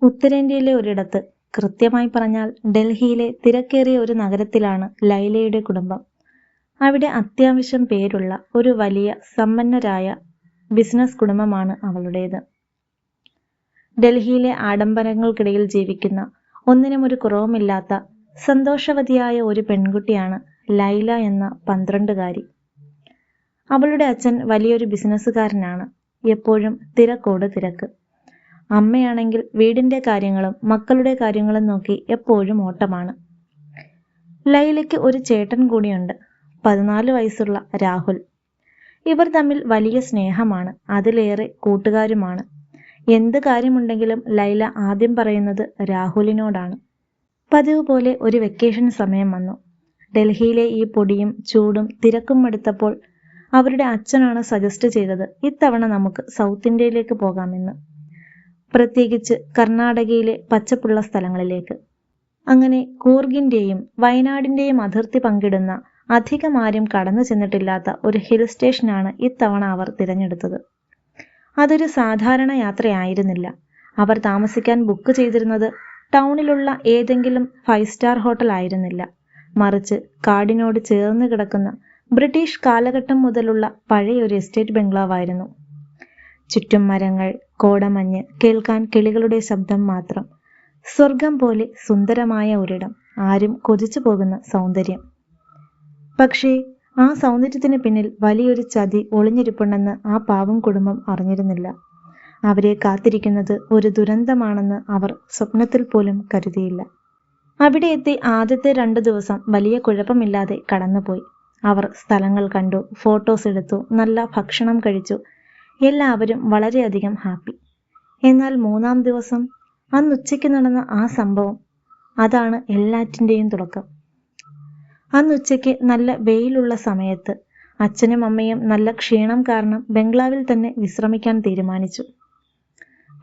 ഉത്തരേന്ത്യയിലെ ഒരിടത്ത്, കൃത്യമായി പറഞ്ഞാൽ ഡൽഹിയിലെ തിരക്കേറിയ ഒരു നഗരത്തിലാണ് ലൈലയുടെ കുടുംബം. അവിടെ അത്യാവശ്യം പേരുള്ള ഒരു വലിയ സമ്പന്നരായ ബിസിനസ് കുടുംബമാണ് അവളുടേത്. ഡൽഹിയിലെ ആഡംബരങ്ങൾക്കിടയിൽ ജീവിക്കുന്ന, ഒന്നിനും ഒരു കുറവുമില്ലാത്ത സന്തോഷവതിയായ ഒരു പെൺകുട്ടിയാണ് ലൈല എന്ന 12കാരി. അവളുടെ അച്ഛൻ വലിയൊരു ബിസിനസ്സുകാരനാണ്. എപ്പോഴും തിരക്കോട് തിരക്ക്. അമ്മയാണെങ്കിൽ വീടിന്റെ കാര്യങ്ങളും മക്കളുടെ കാര്യങ്ങളും നോക്കി എപ്പോഴും ഓട്ടമാണ്. ലൈലയ്ക്ക് ഒരു ചേട്ടൻ കൂടിയുണ്ട്, 14 വയസ്സുള്ള രാഹുൽ. ഇവർ തമ്മിൽ വലിയ സ്നേഹമാണ്, അതിലേറെ കൂട്ടുകാരുമാണ്. എന്ത് കാര്യമുണ്ടെങ്കിലും ലൈല ആദ്യം പറയുന്നത് രാഹുലിനോടാണ്. പതിവ് പോലെ ഒരു വെക്കേഷൻ സമയം വന്നു. ഡൽഹിയിലെ ഈ പൊടിയും ചൂടും തിരക്കും എടുത്തപ്പോൾ അവരുടെ അച്ഛനാണ് സജസ്റ്റ് ചെയ്തത്, ഇത്തവണ നമുക്ക് സൗത്ത് ഇന്ത്യയിലേക്ക് പോകാമെന്ന്. പ്രത്യേകിച്ച് കർണാടകയിലെ പച്ചപ്പുള്ള സ്ഥലങ്ങളിലേക്ക്. അങ്ങനെ കൂർഗിന്റെയും വയനാടിന്റെയും അതിർത്തി പങ്കിടുന്ന, അധികം ആരും കടന്നു ചെന്നിട്ടില്ലാത്ത ഒരു ഹിൽ സ്റ്റേഷനാണ് ഇത്തവണ അവർ തിരഞ്ഞെടുത്തത്. അതൊരു സാധാരണ യാത്രയായിരുന്നില്ല. അവർ താമസിക്കാൻ ബുക്ക് ചെയ്തിരുന്നത് ടൗണിലുള്ള ഏതെങ്കിലും 5 സ്റ്റാർ ഹോട്ടൽ ആയിരുന്നില്ല. മറിച്ച് കാടിനോട് ചേർന്ന് കിടക്കുന്ന ബ്രിട്ടീഷ് കാലഘട്ടം മുതലുള്ള പഴയൊരു എസ്റ്റേറ്റ് ബംഗ്ലാവായിരുന്നു. ചുറ്റും മരങ്ങൾ, കോടമഞ്ഞ്, കേൾക്കാൻ കിളികളുടെ ശബ്ദം മാത്രം. സ്വർഗം പോലെ സുന്ദരമായ ഒരിടം, ആരും കൊതിച്ചു പോകുന്ന സൗന്ദര്യം. പക്ഷേ ആ സൗന്ദര്യത്തിന് പിന്നിൽ വലിയൊരു ചതി ഒളിഞ്ഞിരിപ്പുണ്ടെന്ന് ആ പാവം കുടുംബം അറിഞ്ഞിരുന്നില്ല. അവരെ കാത്തിരിക്കുന്നത് ഒരു ദുരന്തമാണെന്ന് അവർ സ്വപ്നത്തിൽ പോലും കരുതിയില്ല. അവിടെ എത്തി ആദ്യത്തെ 2 ദിവസം വലിയ കുഴപ്പമില്ലാതെ കടന്നുപോയി. അവർ സ്ഥലങ്ങൾ കണ്ടു, ഫോട്ടോസ് എടുത്തു, നല്ല ഭക്ഷണം കഴിച്ചു. എല്ലാവരും വളരെയധികം ഹാപ്പി. എന്നാൽ 3-ാം ദിവസം, അന്നുച്ചയ്ക്ക് നടന്ന ആ സംഭവം, അതാണ് എല്ലാറ്റിൻ്റെയും തുടക്കം. അന്നുച്ചയ്ക്ക് നല്ല വെയിലുള്ള സമയത്ത് അച്ഛനും അമ്മയും നല്ല ക്ഷീണം കാരണം ബംഗ്ലാവിൽ തന്നെ വിശ്രമിക്കാൻ തീരുമാനിച്ചു.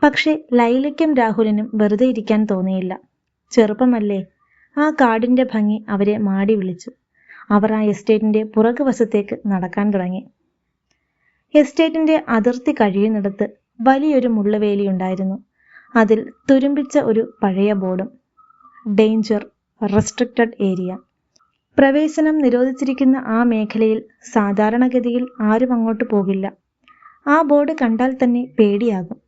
പക്ഷേ ലൈലയ്ക്കും രാഹുലിനും വെറുതെ ഇരിക്കാൻ തോന്നിയില്ല. ചെറുപ്പമല്ലേ, ആ കാടിന്റെ ഭംഗി അവരെ മാടി വിളിച്ചു. അവർ ആ എസ്റ്റേറ്റിന്റെ പുറകുവശത്തേക്ക് നടക്കാൻ തുടങ്ങി. എസ്റ്റേറ്റിന്റെ അതിർത്തി കഴിയുന്നിടത്ത് വലിയൊരു മുള്ളുവേലിയുണ്ടായിരുന്നു. അതിൽ തുരുമ്പിച്ച ഒരു പഴയ ബോർഡും, ഡേഞ്ചർ, റെസ്ട്രിക്റ്റഡ് ഏരിയ. പ്രവേശനം നിരോധിച്ചിരിക്കുന്ന ആ മേഖലയിൽ സാധാരണഗതിയിൽ ആരും അങ്ങോട്ട് പോകില്ല. ആ ബോർഡ് കണ്ടാൽ തന്നെ പേടിയാകും.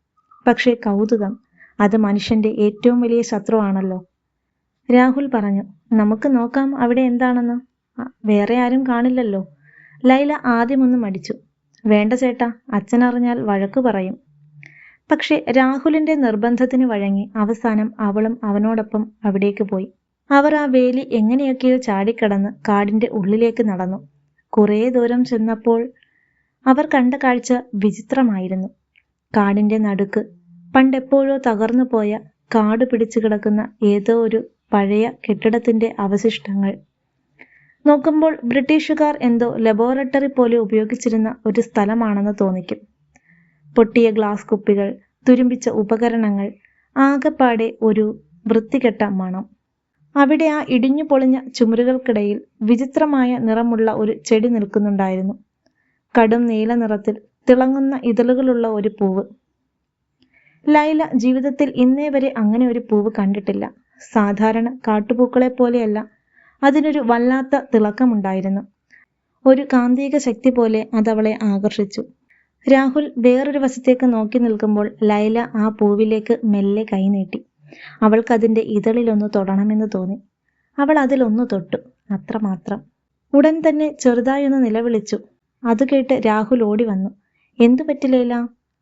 പക്ഷേ കൗതുകം, അത് മനുഷ്യന്റെ ഏറ്റവും വലിയ ശത്രുവാണല്ലോ. രാഹുൽ പറഞ്ഞു, നമുക്ക് നോക്കാം അവിടെ എന്താണെന്ന്. വേറെ ആരും കാണില്ലല്ലോ. ലൈല ആദ്യമൊന്നും മടിച്ചു. വേണ്ട ചേട്ടാ, അച്ഛനറിഞ്ഞാൽ വഴക്കു പറയും. പക്ഷെ രാഹുലിന്റെ നിർബന്ധത്തിന് വഴങ്ങി അവസാനം അവളും അവനോടൊപ്പം അവിടേക്ക് പോയി. അവർ ആ വേലി എങ്ങനെയൊക്കെയോ ചാടിക്കടന്ന് കാടിന്റെ ഉള്ളിലേക്ക് നടന്നു. കുറേ ദൂരം ചെന്നപ്പോൾ അവർ കണ്ട കാഴ്ച വിചിത്രമായിരുന്നു. കാടിന്റെ നടുക്ക് പണ്ടെപ്പോഴോ തകർന്നു പോയ, കാട് പിടിച്ചു കിടക്കുന്ന ഏതോ ഒരു പഴയ കെട്ടിടത്തിന്റെ അവശിഷ്ടങ്ങൾ. നോക്കുമ്പോൾ ബ്രിട്ടീഷുകാർ എന്തോ ലബോറട്ടറി പോലെ ഉപയോഗിച്ചിരുന്ന ഒരു സ്ഥലമാണെന്ന് തോന്നിക്കും. പൊട്ടിയ ഗ്ലാസ് കുപ്പികൾ, തുരുമ്പിച്ച ഉപകരണങ്ങൾ, ആകെപ്പാടെ ഒരു വൃത്തികെട്ട മണം. അവിടെ ആ ഇടിഞ്ഞു പൊളിഞ്ഞ ചുമരുകൾക്കിടയിൽ വിചിത്രമായ നിറമുള്ള ഒരു ചെടി നിൽക്കുന്നുണ്ടായിരുന്നു. കടും നീല നിറത്തിൽ തിളങ്ങുന്ന ഇതളുകളുള്ള ഒരു പൂവ്. ലൈല ജീവിതത്തിൽ ഇന്നേ വരെ അങ്ങനെ ഒരു പൂവ് കണ്ടിട്ടില്ല. സാധാരണ കാട്ടുപൂക്കളെ പോലെയല്ല, അതിനൊരു വല്ലാത്ത തിളക്കമുണ്ടായിരുന്നു. ഒരു കാന്തിക ശക്തി പോലെ അതവളെ ആകർഷിച്ചു. രാഹുൽ വേറൊരു വശത്തേക്ക് നോക്കി നിൽക്കുമ്പോൾ ലൈല ആ പൂവിലേക്ക് മെല്ലെ കൈനീട്ടി. അവൾക്കതിൻ്റെ ഇതളിലൊന്ന് തൊടണമെന്ന് തോന്നി. അവൾ അതിലൊന്നു തൊട്ടു, അത്രമാത്രം. ഉടൻ തന്നെ ചെറുതായൊന്ന് നിലവിളിച്ചു. അത് കേട്ട് രാഹുൽ ഓടി വന്നു. എന്തു പറ്റി ലൈല?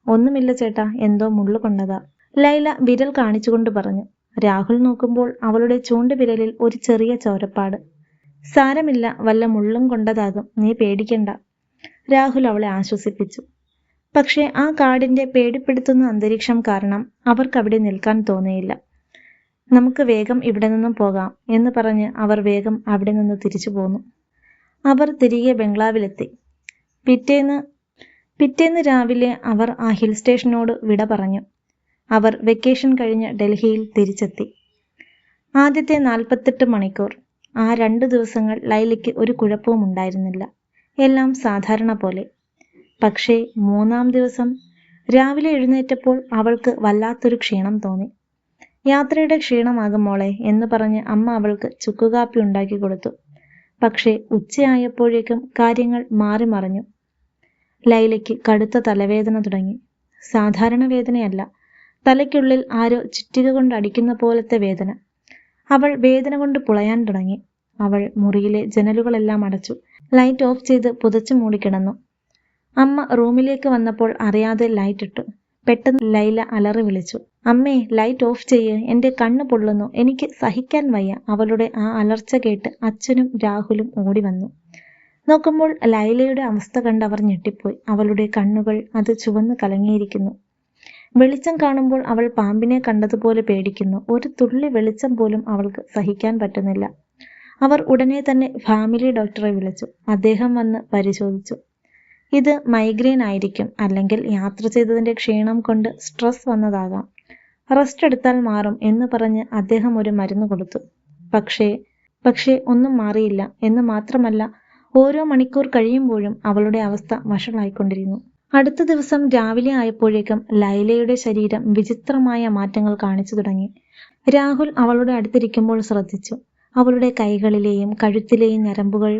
ഒന്നുമില്ല ചേട്ടാ, എന്തോ മുള്ളു കൊണ്ടതാ, ലൈല വിരൽ കാണിച്ചുകൊണ്ട് പറഞ്ഞു. രാഹുൽ നോക്കുമ്പോൾ അവളുടെ ചൂണ്ടുവിരലിൽ ഒരു ചെറിയ ചോരപ്പാട്. സാരമില്ല, വല്ല മുള്ളും കൊണ്ടതാകും, നീ പേടിക്കണ്ട, രാഹുൽ അവളെ ആശ്വസിപ്പിച്ചു. പക്ഷേ ആ കാടിന്റെ പേടിപ്പെടുത്തുന്ന അന്തരീക്ഷം കാരണം അവർക്കവിടെ നിൽക്കാൻ തോന്നിയില്ല. നമുക്ക് വേഗം ഇവിടെ നിന്നും പോകാം എന്ന് പറഞ്ഞ് അവർ വേഗം അവിടെ നിന്ന് തിരിച്ചു പോന്നു. അവർ തിരികെ ബംഗ്ലാവിലെത്തി. പിറ്റേന്ന് രാവിലെ അവർ ആ ഹിൽ സ്റ്റേഷനോട് വിട പറഞ്ഞു. അവർ വെക്കേഷൻ കഴിഞ്ഞ് ഡൽഹിയിൽ തിരിച്ചെത്തി. ആദ്യത്തെ 48 മണിക്കൂർ, ആ 2 ദിവസങ്ങൾ ലൈലയ്ക്ക് ഒരു കുഴപ്പവും ഉണ്ടായിരുന്നില്ല. എല്ലാം സാധാരണ പോലെ. പക്ഷേ 3-ാം ദിവസം രാവിലെ എഴുന്നേറ്റപ്പോൾ അവൾക്ക് വല്ലാത്തൊരു ക്ഷീണം തോന്നി. യാത്രയുടെ ക്ഷീണമാകും മോളെ എന്ന് പറഞ്ഞ് അമ്മ അവൾക്ക് ചുക്കുകാപ്പി ഉണ്ടാക്കി കൊടുത്തു. പക്ഷേ ഉച്ചയായപ്പോഴേക്കും കാര്യങ്ങൾ മാറി മറിഞ്ഞു. ലൈലയ്ക്ക് കടുത്ത തലവേദന തുടങ്ങി. സാധാരണ വേദനയല്ല, തലയ്ക്കുള്ളിൽ ആരോ ചുറ്റിക കൊണ്ട് അടിക്കുന്ന പോലത്തെ വേദന. അവൾ വേദന കൊണ്ട് പുളയാൻ തുടങ്ങി. അവൾ മുറിയിലെ ജനലുകളെല്ലാം അടച്ചു. ലൈറ്റ് ഓഫ് ചെയ്ത് പുതച്ചു മൂടിക്കിടന്നു. അമ്മ റൂമിലേക്ക് വന്നപ്പോൾ അറിയാതെ ലൈറ്റ് ഇട്ടു. പെട്ടെന്ന് ലൈല അലറി വിളിച്ചു, അമ്മേ, ലൈറ്റ് ഓഫ് ചെയ്യ്, എൻ്റെ കണ്ണ് പൊള്ളുന്നു, എനിക്ക് സഹിക്കാൻ വയ്യ. അവളുടെ ആ അലർച്ച കേട്ട് അച്ഛനും രാഹുലും ഓടി വന്നു. നോക്കുമ്പോൾ ലൈലയുടെ അവസ്ഥ കണ്ട് അവർ ഞെട്ടിപ്പോയി. അവളുടെ കണ്ണുകൾ അത് ചുവന്ന് കലങ്ങിയിരിക്കുന്നു. വെളിച്ചം കാണുമ്പോൾ അവൾ പാമ്പിനെ കണ്ടതുപോലെ പേടിക്കുന്നു. ഒരു തുള്ളി വെളിച്ചം പോലും അവൾക്ക് സഹിക്കാൻ പറ്റുന്നില്ല. അവർ ഉടനെ തന്നെ ഫാമിലി ഡോക്ടറെ വിളിച്ചു. അദ്ദേഹം വന്ന് പരിശോധിച്ചു. ഇത് മൈഗ്രെയിൻ ആയിരിക്കും, അല്ലെങ്കിൽ യാത്ര ചെയ്തതിൻ്റെ ക്ഷീണം കൊണ്ട് സ്ട്രെസ് വന്നതാകാം. റെസ്റ്റ് എടുത്താൽ മാറും എന്ന് പറഞ്ഞ് അദ്ദേഹം ഒരു മരുന്ന് കൊടുത്തു. പക്ഷേ ഒന്നും മാറിയില്ല. എന്ന് മാത്രമല്ല, ഓരോ മണിക്കൂർ കഴിയുമ്പോഴും അവളുടെ അവസ്ഥ വഷളായിക്കൊണ്ടിരുന്നു. അടുത്ത ദിവസം രാവിലെ ആയപ്പോഴേക്കും ലൈലയുടെ ശരീരം വിചിത്രമായ മാറ്റങ്ങൾ കാണിച്ചു തുടങ്ങി. രാഹുൽ അവളുടെ അടുത്തിരിക്കുമ്പോൾ ശ്രദ്ധിച്ചു. അവളുടെ കൈകളിലെയും കഴുത്തിലെയും ഞരമ്പുകൾ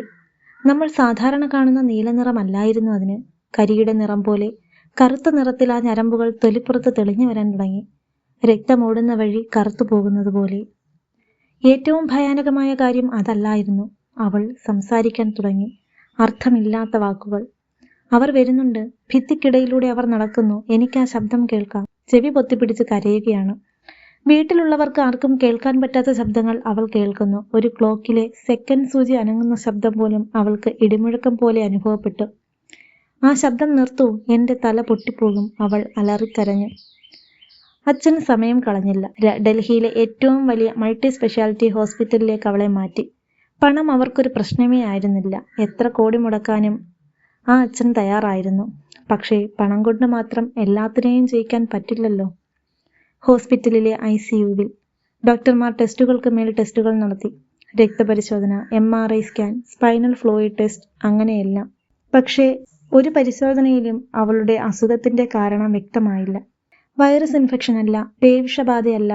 നമ്മൾ സാധാരണ കാണുന്ന നീല നിറമല്ലായിരുന്നു അതിന്. കരിയുടെ നിറം പോലെ കറുത്ത നിറത്തിൽ ആ ഞരമ്പുകൾ തൊലിപ്പുറത്ത് തെളിഞ്ഞു വരാൻ തുടങ്ങി. രക്തമോടുന്ന വഴി കറുത്തു പോകുന്നത് പോലെ. ഏറ്റവും ഭയാനകമായ കാര്യം അതല്ലായിരുന്നു. അവൾ സംസാരിക്കാൻ തുടങ്ങി. അർത്ഥമില്ലാത്ത വാക്കുകൾ. അവർ വരുന്നുണ്ട്. ഭിത്തിക്കിടയിലൂടെ അവർ നടക്കുന്നു. എനിക്ക് ആ ശബ്ദം കേൾക്കാം. ചെവി പൊത്തിപ്പിടിച്ച് കരയുകയാണ്. വീട്ടിലുള്ളവർക്ക് ആർക്കും കേൾക്കാൻ പറ്റാത്ത ശബ്ദങ്ങൾ അവൾ കേൾക്കുന്നു. ഒരു ക്ലോക്കിലെ സെക്കൻഡ് സൂചി അനങ്ങുന്ന ശബ്ദം പോലും അവൾക്ക് ഇടിമുഴക്കം പോലെ അനുഭവപ്പെട്ടു. ആ ശബ്ദം നിർത്തൂ, എൻ്റെ തല പൊട്ടിപ്പോകും, അവൾ അലറിക്കരഞ്ഞു. അച്ഛൻ സമയം കളഞ്ഞില്ല. ഡൽഹിയിലെ ഏറ്റവും വലിയ മൾട്ടി സ്പെഷ്യാലിറ്റി ഹോസ്പിറ്റലിലേക്ക് അവളെ മാറ്റി. പണം അവർക്കൊരു പ്രശ്നമേ ആയിരുന്നില്ല. എത്ര കോടി മുടക്കാനും ആ അച്ഛൻ തയ്യാറായിരുന്നു. പക്ഷേ പണം കൊണ്ട് മാത്രം എല്ലാത്തിനെയും ജയിക്കാൻ പറ്റില്ലല്ലോ. ഹോസ്പിറ്റലിലെ ICUവിൽ ഡോക്ടർമാർ ടെസ്റ്റുകൾക്ക് മേൽ ടെസ്റ്റുകൾ നടത്തി. രക്തപരിശോധന, MRI scan, spinal fluid test, അങ്ങനെയെല്ലാം. പക്ഷേ ഒരു പരിശോധനയിലും അവളുടെ അസുഖത്തിൻ്റെ കാരണം വ്യക്തമായില്ല. വൈറസ് ഇൻഫെക്ഷൻ അല്ല, പേവിഷബാധയല്ല.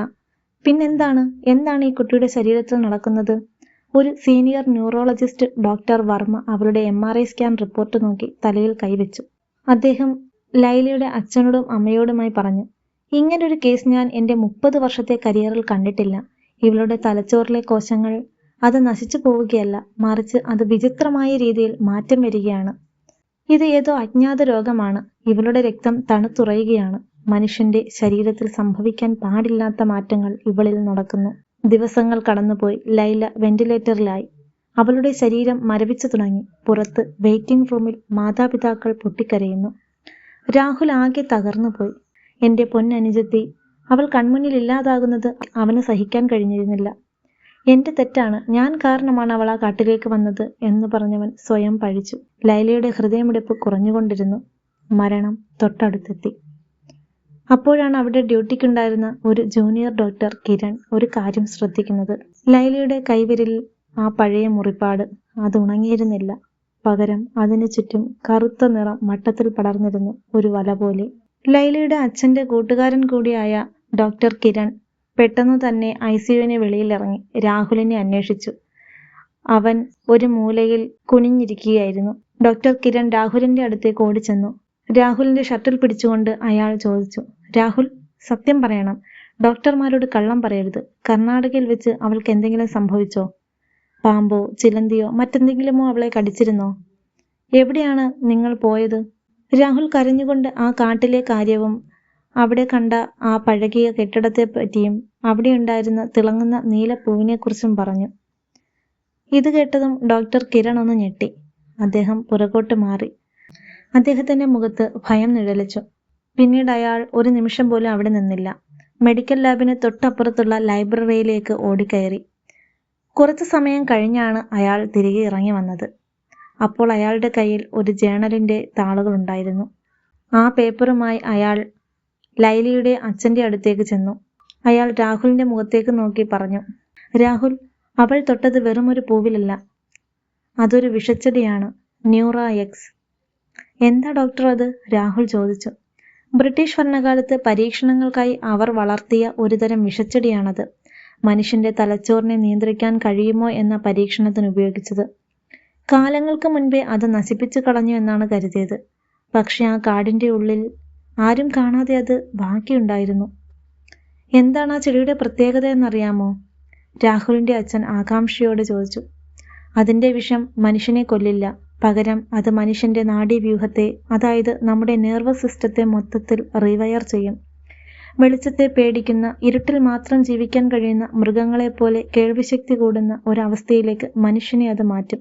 പിന്നെന്താണ്? എന്താണ് ഈ കുട്ടിയുടെ ശരീരത്തിൽ നടക്കുന്നത്? ഒരു സീനിയർ ന്യൂറോളജിസ്റ്റ് ഡോക്ടർ വർമ്മ അവളുടെ MRI സ്കാൻ റിപ്പോർട്ട് നോക്കി തലയിൽ കൈവച്ചു. അദ്ദേഹം ലൈലയുടെ അച്ഛനോടും അമ്മയോടുമായി പറഞ്ഞു, ഇങ്ങനൊരു കേസ് ഞാൻ എൻ്റെ 30 വർഷത്തെ കരിയറിൽ കണ്ടിട്ടില്ല. ഇവളുടെ തലച്ചോറിലെ കോശങ്ങൾ അത് നശിച്ചു പോവുകയല്ല, മറിച്ച് അത് വിചിത്രമായ രീതിയിൽ മാറ്റം വരികയാണ്. ഇത് ഏതോ അജ്ഞാത രോഗമാണ്. ഇവളുടെ രക്തം തണുത്തുറയുകയാണ്. മനുഷ്യന്റെ ശരീരത്തിൽ സംഭവിക്കാൻ പാടില്ലാത്ത മാറ്റങ്ങൾ ഇവളിൽ നടക്കുന്നു. ദിവസങ്ങൾ കടന്നുപോയി. ലൈല വെന്റിലേറ്ററിലായി. അവളുടെ ശരീരം മരവിച്ചു തുടങ്ങി. പുറത്ത് വെയിറ്റിംഗ് റൂമിൽ മാതാപിതാക്കൾ പൊട്ടിക്കരയുന്നു. രാഹുൽ ആകെ തകർന്നുപോയി. എൻ്റെ പൊന്നനുജത്തി, അവൾ കൺമുന്നിൽ ഇല്ലാതാകുന്നത് അവന് സഹിക്കാൻ കഴിഞ്ഞിരുന്നില്ല. എൻ്റെ തെറ്റാണ്, ഞാൻ കാരണമാണ് അവൾ ആ കാട്ടിലേക്ക് വന്നത് എന്ന് പറഞ്ഞവൻ സ്വയം പഴിച്ചു. ലൈലയുടെ ഹൃദയമിടിപ്പ് കുറഞ്ഞുകൊണ്ടിരുന്നു. മരണം തൊട്ടടുത്തെത്തി. അപ്പോഴാണ് അവിടെ ഡ്യൂട്ടിക്കുണ്ടായിരുന്ന ഒരു ജൂനിയർ ഡോക്ടർ കിരൺ ഒരു കാര്യം ശ്രദ്ധിക്കുന്നത്. ലൈലയുടെ കൈവിരലിൽ ആ പഴയ മുറിപ്പാട് അത് ഉണങ്ങിയിരുന്നില്ല. പകരം അതിനു ചുറ്റും കറുത്ത നിറം മട്ടത്തിൽ പടർന്നിരുന്നു, ഒരു വല പോലെ. ലൈലയുടെ അച്ഛൻ്റെ കൂട്ടുകാരൻ കൂടിയായ ഡോക്ടർ കിരൺ പെട്ടെന്ന് തന്നെ ICUവിന് വെളിയിലിറങ്ങി രാഹുലിനെ അന്വേഷിച്ചു. അവൻ ഒരു മൂലയിൽ കുനിഞ്ഞിരിക്കുകയായിരുന്നു. ഡോക്ടർ കിരൺ രാഹുലിൻ്റെ അടുത്തേക്ക് ഓടിച്ചെന്നു. രാഹുലിൻ്റെ ഷർട്ടിൽ പിടിച്ചുകൊണ്ട് അയാൾ ചോദിച്ചു, രാഹുൽ, സത്യം പറയണം. ഡോക്ടർമാരോട് കള്ളം പറയരുത്. കർണാടകയിൽ വെച്ച് അവൾക്ക് എന്തെങ്കിലും സംഭവിച്ചോ? പാമ്പോ ചിലന്തിയോ മറ്റെന്തെങ്കിലുമോ അവളെ കടിച്ചിരുന്നോ? എവിടെയാണ് നിങ്ങൾ പോയത്? രാഹുൽ കരഞ്ഞുകൊണ്ട് ആ കാട്ടിലെ കാര്യവും അവിടെ കണ്ട ആ പഴകിയ കെട്ടിടത്തെ പറ്റിയും അവിടെ ഉണ്ടായിരുന്ന തിളങ്ങുന്ന നീലപ്പൂവിനെക്കുറിച്ചും പറഞ്ഞു. ഇത് കേട്ടതും ഡോക്ടർ കിരൺ ഒന്ന് ഞെട്ടി. അദ്ദേഹം പുറകോട്ട് മാറി. അദ്ദേഹത്തിൻ്റെ മുഖത്ത് ഭയം നിഴലിച്ചു. പിന്നീട് അയാൾ ഒരു നിമിഷം പോലും അവിടെ നിന്നില്ല. മെഡിക്കൽ ലാബിന് തൊട്ടപ്പുറത്തുള്ള ലൈബ്രറിയിലേക്ക് ഓടിക്കയറി. കുറച്ചു സമയം കഴിഞ്ഞാണ് അയാൾ തിരികെ ഇറങ്ങി വന്നത്. അപ്പോൾ അയാളുടെ കയ്യിൽ ഒരു ജേണലിൻ്റെ താളുകളുണ്ടായിരുന്നു. ആ പേപ്പറുമായി അയാൾ ലൈലയുടെ അച്ഛൻ്റെ അടുത്തേക്ക് ചെന്നു. അയാൾ രാഹുലിൻ്റെ മുഖത്തേക്ക് നോക്കി പറഞ്ഞു, രാഹുൽ, അവൾ തൊട്ടത് വെറും ഒരു പൂവിലല്ല, അതൊരു വിഷച്ചെടിയാണ്, ന്യൂറ എക്സ്. എന്താ ഡോക്ടർ അത്? രാഹുൽ ചോദിച്ചു. ബ്രിട്ടീഷ് ഭരണകാലത്ത് പരീക്ഷണങ്ങൾക്കായി അവർ വളർത്തിയ ഒരുതരം വിഷച്ചെടിയാണത്. മനുഷ്യന്റെ തലച്ചോറിനെ നിയന്ത്രിക്കാൻ കഴിയുമോ എന്ന പരീക്ഷണത്തിന് ഉപയോഗിച്ചത്. കാലങ്ങൾക്ക് മുൻപേ അത് നശിപ്പിച്ചു കളഞ്ഞു എന്നാണ് കരുതിയത്. പക്ഷെ ആ കാടിന്റെ ഉള്ളിൽ ആരും കാണാതെ അത് ബാക്കിയുണ്ടായിരുന്നു. എന്താണ് ആ ചെടിയുടെ പ്രത്യേകത എന്നറിയാമോ? രാഹുലിന്റെ അച്ഛൻ ആകാംക്ഷയോടെ ചോദിച്ചു. അതിന്റെ വിഷം മനുഷ്യനെ കൊല്ലില്ല. പകരം അത് മനുഷ്യന്റെ നാഡീവ്യൂഹത്തെ, അതായത് നമ്മുടെ നെർവസ് സിസ്റ്റത്തെ മൊത്തത്തിൽ റീവയർ ചെയ്യും. വെളിച്ചത്തെ പേടിക്കുന്ന, ഇരുട്ടിൽ മാത്രം ജീവിക്കാൻ കഴിയുന്ന മൃഗങ്ങളെപ്പോലെ കേൾവിശക്തി കൂടുന്ന ഒരവസ്ഥയിലേക്ക് മനുഷ്യനെ അത് മാറ്റും.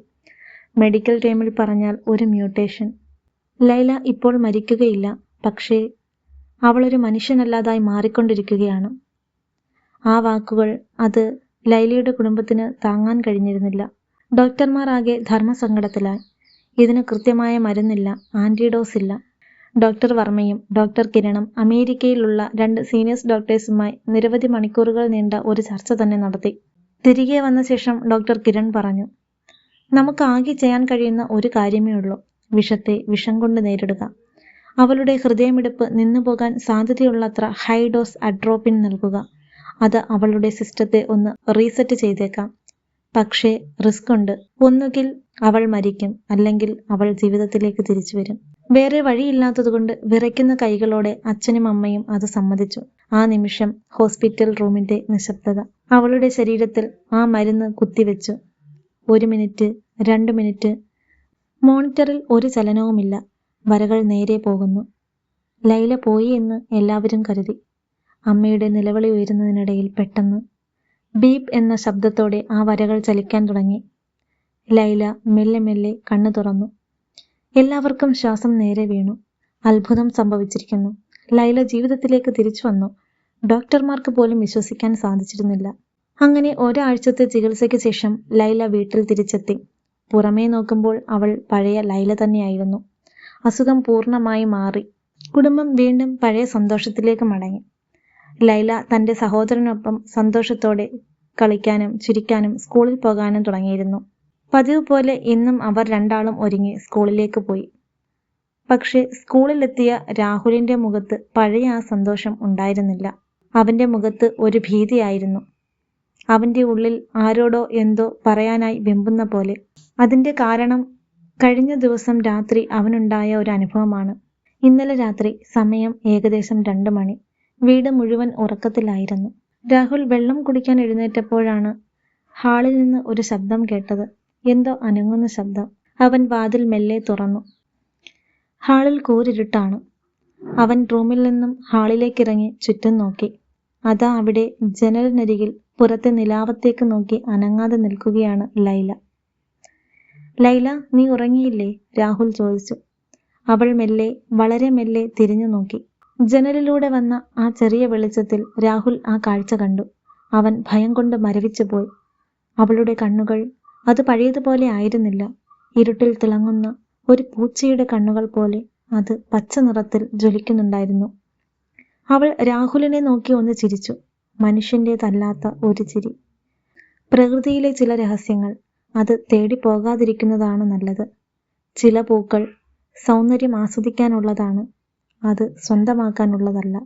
മെഡിക്കൽ ടേമിൽ പറഞ്ഞാൽ ഒരു മ്യൂട്ടേഷൻ. ലൈല ഇപ്പോൾ മരിക്കുകയില്ല, പക്ഷേ അവളൊരു മനുഷ്യനല്ലാതായി മാറിക്കൊണ്ടിരിക്കുകയാണ്. ആ വാക്കുകൾ അത് ലൈലയുടെ കുടുംബത്തിന് താങ്ങാൻ കഴിഞ്ഞിരുന്നില്ല. ഡോക്ടർമാർ ആകെ ധർമ്മസങ്കടത്തിലായി. ഇതിന് കൃത്യമായ മരുന്നില്ല, ആന്റിഡോസ് ഇല്ല. ഡോക്ടർ വർമ്മയും ഡോക്ടർ കിരണും അമേരിക്കയിലുള്ള 2 സീനിയേഴ്സ് ഡോക്ടേഴ്സുമായി നിരവധി മണിക്കൂറുകൾ നീണ്ട ഒരു ചർച്ച തന്നെ നടത്തി. തിരികെ വന്ന ശേഷം ഡോക്ടർ കിരൺ പറഞ്ഞു, നമുക്ക് ആകെ ചെയ്യാൻ കഴിയുന്ന ഒരു കാര്യമേ ഉള്ളൂ. വിഷത്തെ വിഷം കൊണ്ട് നേരിടുക. അവളുടെ ഹൃദയമിടിപ്പ് നിന്നുപോകാൻ സാധ്യതയുള്ളത്ര ഹൈ ഡോസ് അഡ്രോപ്പിൻ നൽകുക. അത് അവളുടെ സിസ്റ്റത്തെ ഒന്ന് റീസെറ്റ് ചെയ്തേക്കാം. പക്ഷേ റിസ്ക് ഉണ്ട്. ഒന്നുകിൽ അവൾ മരിക്കും, അല്ലെങ്കിൽ അവൾ ജീവിതത്തിലേക്ക് തിരിച്ചു വരും. വേറെ വഴിയില്ലാത്തതുകൊണ്ട് വിറയ്ക്കുന്ന കൈകളോടെ അച്ഛനും അമ്മയും അത് സമ്മതിച്ചു. ആ നിമിഷം ഹോസ്പിറ്റൽ റൂമിന്റെ നിശബ്ദത. അവളുടെ ശരീരത്തിൽ ആ മരുന്ന് കുത്തിവെച്ചു. 1 മിനിറ്റ്, 2 മിനിറ്റ്. മോണിറ്ററിൽ ഒരു ചലനവുമില്ല. വരകൾ നേരെ പോകുന്നു. ലൈല പോയി എന്ന് എല്ലാവരും കരുതി. അമ്മയുടെ നിലവിളി ഉയരുന്നതിനിടയിൽ പെട്ടെന്ന് ബീപ്പ് എന്ന ശബ്ദത്തോടെ ആ വരകൾ ചലിക്കാൻ തുടങ്ങി. ലൈല മെല്ലെ മെല്ലെ കണ്ണു തുറന്നു. എല്ലാവർക്കും ശ്വാസം നേരെ വീണു. അത്ഭുതം സംഭവിച്ചിരിക്കുന്നു. ലൈല ജീവിതത്തിലേക്ക് തിരിച്ചു വന്നു. ഡോക്ടർമാർക്ക് പോലും വിശ്വസിക്കാൻ സാധിച്ചിരുന്നില്ല. അങ്ങനെ ഒരാഴ്ചത്തെ ചികിത്സയ്ക്ക് ശേഷം ലൈല വീട്ടിൽ തിരിച്ചെത്തി. പുറമേ നോക്കുമ്പോൾ അവൾ പഴയ ലൈല തന്നെയായിരുന്നു. അസുഖം പൂർണ്ണമായി മാറി. കുടുംബം വീണ്ടും പഴയ സന്തോഷത്തിലേക്ക് മടങ്ങി. ലൈല തൻ്റെ സഹോദരനൊപ്പം സന്തോഷത്തോടെ കളിക്കാനും ചിരിക്കാനും സ്കൂളിൽ പോകാനും തുടങ്ങിയിരുന്നു. പതിവ് പോലെ ഇന്നും അവർ രണ്ടാളും ഒരുങ്ങി സ്കൂളിലേക്ക് പോയി. പക്ഷെ സ്കൂളിലെത്തിയ രാഹുലിന്റെ മുഖത്ത് പഴയ ആ സന്തോഷം ഉണ്ടായിരുന്നില്ല. അവന്റെ മുഖത്ത് ഒരു ഭീതിയായിരുന്നു. അവന്റെ ഉള്ളിൽ ആരോടോ എന്തോ പറയാനായി വെമ്പുന്ന പോലെ. അതിന്റെ കാരണം കഴിഞ്ഞ ദിവസം രാത്രി അവനുണ്ടായ ഒരു അനുഭവമാണ്. ഇന്നലെ രാത്രി സമയം ഏകദേശം 2 മണി. വീട് മുഴുവൻ ഉറക്കത്തിലായിരുന്നു. രാഹുൽ വെള്ളം കുടിക്കാൻ എഴുന്നേറ്റപ്പോഴാണ് ഹാളിൽ നിന്ന് ഒരു ശബ്ദം കേട്ടത്. എന്തോ അനങ്ങുന്ന ശബ്ദം. അവൻ വാതിൽ മെല്ലെ തുറന്നു. ഹാളിൽ കൂരിരുട്ടാണ്. അവൻ റൂമിൽ നിന്നും ഹാളിലേക്കിറങ്ങി ചുറ്റും നോക്കി. അതാ അവിടെ ജനലിനരികിൽ പുറത്തെ നിലാവത്തേക്ക് നോക്കി അനങ്ങാതെ നിൽക്കുകയാണ് ലൈല. ലൈല, നീ ഉറങ്ങിയില്ലേ? രാഹുൽ ചോദിച്ചു. അവൾ മെല്ലെ, വളരെ മെല്ലെ തിരിഞ്ഞു നോക്കി. ജനലിലൂടെ വന്ന ആ ചെറിയ വെളിച്ചത്തിൽ രാഹുൽ ആ കാഴ്ച കണ്ടു. അവൻ ഭയം കൊണ്ട് മരവിച്ചു പോയി. അവളുടെ കണ്ണുകൾ അത് പഴയതുപോലെ ആയിരുന്നില്ല. ഇരുട്ടിൽ തിളങ്ങുന്ന ഒരു പൂച്ചയുടെ കണ്ണുകൾ പോലെ അത് പച്ച നിറത്തിൽ ജ്വലിക്കുന്നുണ്ടായിരുന്നു. അവൾ രാഹുലിനെ നോക്കി ഒന്ന് ചിരിച്ചു. മനുഷ്യൻ്റേതല്ലാത്ത ഒരു ചിരി. പ്രകൃതിയിലെ ചില രഹസ്യങ്ങൾ അത് തേടി പോകാതിരിക്കുന്നതാണ് നല്ലത്. ചില പൂക്കൾ സൗന്ദര്യം ആസ്വദിക്കാനുള്ളതാണ്, അത് സ്വന്തമാക്കാനുള്ളതല്ല.